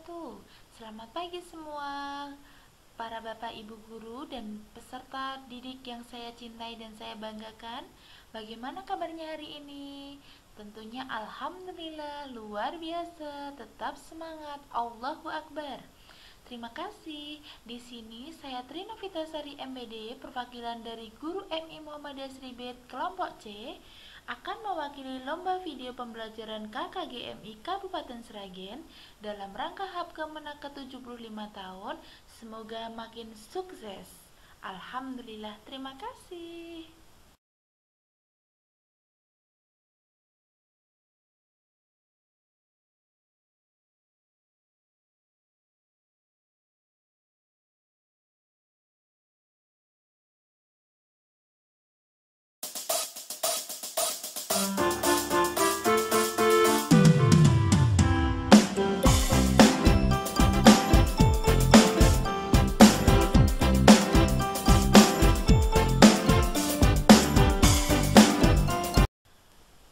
wabarakatuh. Selamat pagi semua para bapak ibu guru dan peserta didik yang saya cintai dan saya banggakan. Bagaimana kabarnya hari ini? Tentunya alhamdulillah luar biasa. Tetap semangat. Allahu Akbar. Terima kasih. Di sini saya Trina Vitasari MBD, perwakilan dari Guru MI Muhammadiyah Sribet kelompok C, akan mewakili lomba video pembelajaran KKGMI Kabupaten Sragen dalam rangka HUB Kemenak ke-75 tahun. Semoga makin sukses. Alhamdulillah, terima kasih.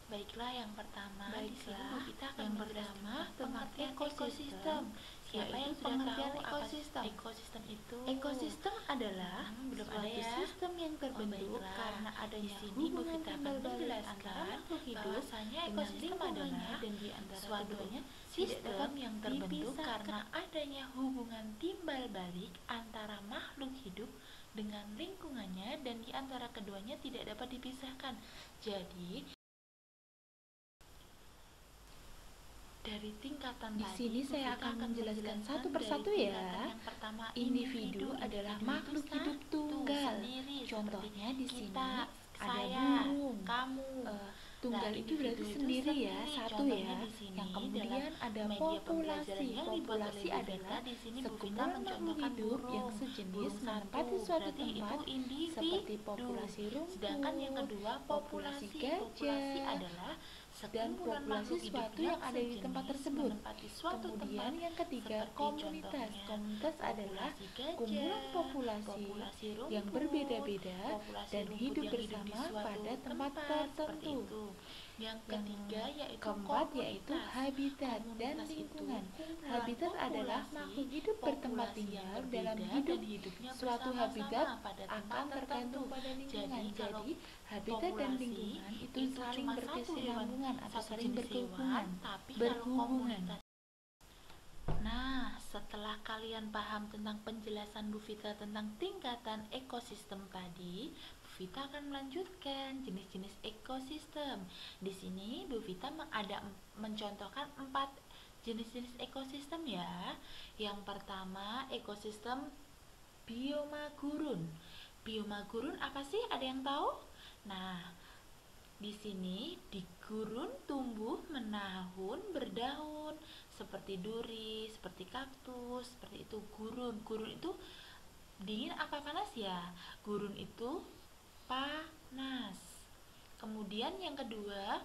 Baiklah, yang pertama di sini kita akan menjelaskan pengertian ekosistem. Siapa yang sudah tahu ekosistem? Ekosistem itu adalah suatu sistem yang terbentuk karena adanya hubungan timbal balik antara makhluk hidup bahwasanya ekosistem adalah suatu sistem yang terbentuk karena adanya hubungan timbal balik antara makhluk hidup dengan lingkungannya, dan di antara keduanya tidak dapat dipisahkan. Jadi dari tingkatan di sini saya akan menjelaskan satu persatu ya. Yang pertama, individu adalah makhluk hidup tunggal. Contohnya di sini ada burung. Kamu. Tunggal itu berarti sendiri ya, satu ya. Yang kemudian ada populasi. Populasi adalah sekumpulan makhluk hidup yang sejenis menempati suatu tempat, seperti populasi rumput. Sedangkan yang kedua, populasi gajah adalah dan populasi suatu yang ada di tempat tersebut. Kemudian yang ketiga, komunitas. Komunitas adalah kumpulan populasi yang berbeda-beda dan hidup bersama pada tempat tertentu. Yang ketiga keempat yaitu habitat dan lingkungan. Habitat adalah makhluk hidup bertempat tinggal dalam hidupnya. Suatu habitat akan tergantung pada lingkungan. Jadi habitat dan lingkungan itu saling berkesinambungan atau saling berhubungan. Nah, setelah kalian paham tentang penjelasan Bu Vita tentang tingkatan ekosistem tadi, Bu Vita akan melanjutkan jenis-jenis ekosistem. Di sini Bu Vita ada mencontohkan 4 jenis-jenis ekosistem ya. Yang pertama, ekosistem bioma gurun. Bioma gurun apa sih? Ada yang tahu? Nah, di sini di gurun tumbuh menahun berdaun seperti duri, seperti kaktus, seperti itu gurun. Gurun itu dingin apa panas ya? Gurun itu panas. Kemudian yang kedua,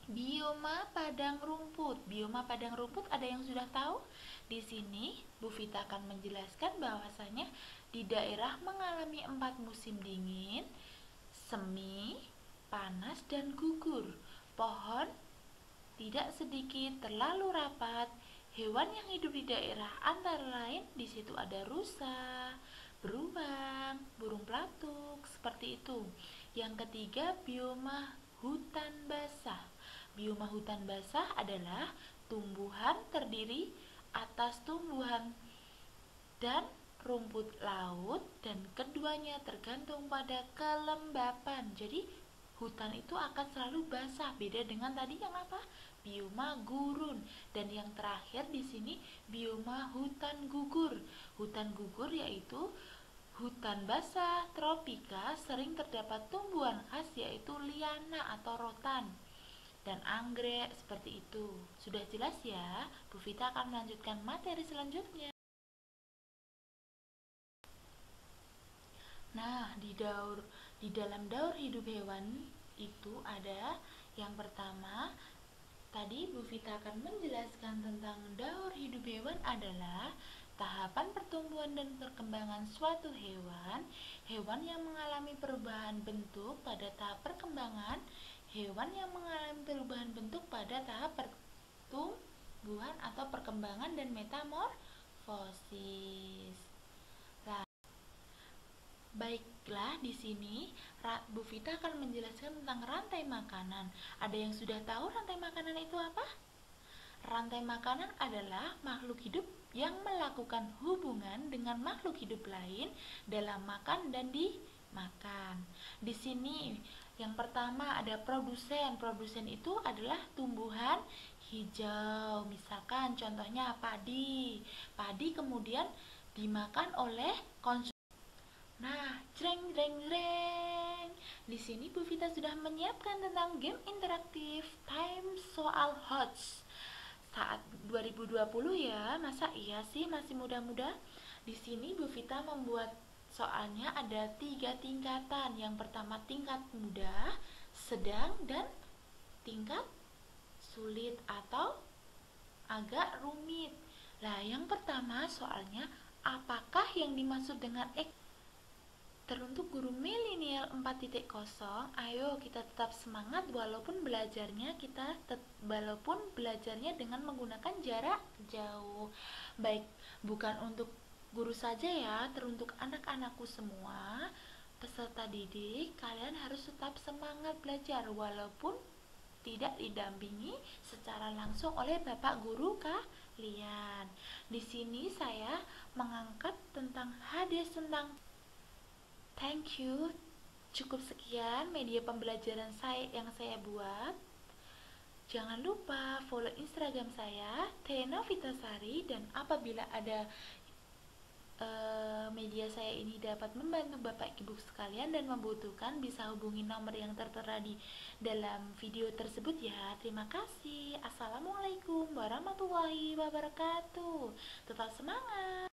bioma padang rumput. Bioma padang rumput ada yang sudah tahu? Di sini Bu Vita akan menjelaskan bahwasanya di daerah mengalami 4 musim dingin, semi, panas, dan gugur. Pohon tidak sedikit terlalu rapat. Hewan yang hidup di daerah antara lain di situ ada rusa, beruang, burung pelatuk, seperti itu. Yang ketiga, bioma hutan basah. Bioma hutan basah adalah tumbuhan terdiri atas tumbuhan dan rumput laut, dan keduanya tergantung pada kelembapan. Jadi hutan itu akan selalu basah, beda dengan tadi yang apa? Bioma gurun. Dan yang terakhir di sini bioma hutan gugur. Hutan gugur yaitu hutan basah tropika, sering terdapat tumbuhan khas yaitu liana atau rotan dan anggrek, seperti itu. Sudah jelas ya? Bu Vita akan melanjutkan materi selanjutnya. Nah, di dalam daur hidup hewan itu ada yang pertama, tadi Bu Vita akan menjelaskan tentang daur hidup hewan adalah tahapan pertumbuhan dan perkembangan suatu hewan. Hewan yang mengalami perubahan bentuk pada tahap perkembangan. Hewan yang mengalami perubahan bentuk pada tahap pertumbuhan atau perkembangan dan metamorfosis. Baiklah, di sini Bu Vita akan menjelaskan tentang rantai makanan. Ada yang sudah tahu rantai makanan itu apa? Rantai makanan adalah makhluk hidup yang melakukan hubungan dengan makhluk hidup lain dalam makan dan dimakan. Di sini yang pertama ada produsen. Produsen itu adalah tumbuhan hijau. Misalkan contohnya padi. Padi kemudian dimakan oleh konsumen. Nah, jreng jreng jreng. Di sini Bu Vita sudah menyiapkan tentang game interaktif Time Soal Hots. Saat 2020 ya, masa iya sih masih muda-muda? Di sini Bu Vita membuat soalnya ada 3 tingkatan. Yang pertama tingkat mudah, sedang, dan tingkat sulit atau agak rumit. Lah, yang pertama soalnya apakah yang dimaksud dengan teruntuk guru milenial 4.0, ayo kita tetap semangat walaupun belajarnya dengan menggunakan jarak jauh. Baik, bukan untuk guru saja ya, teruntuk anak-anakku semua, peserta didik, kalian harus tetap semangat belajar walaupun tidak didampingi secara langsung oleh Bapak guru kalian. Di sini saya mengangkat tentang hadis tentang thank you. Cukup sekian media pembelajaran yang saya buat. Jangan lupa follow Instagram saya @novvitasari, dan apabila ada media saya ini dapat membantu Bapak Ibu sekalian dan membutuhkan, bisa hubungi nomor yang tertera di dalam video tersebut ya. Terima kasih. Assalamualaikum warahmatullahi wabarakatuh. Tetap semangat.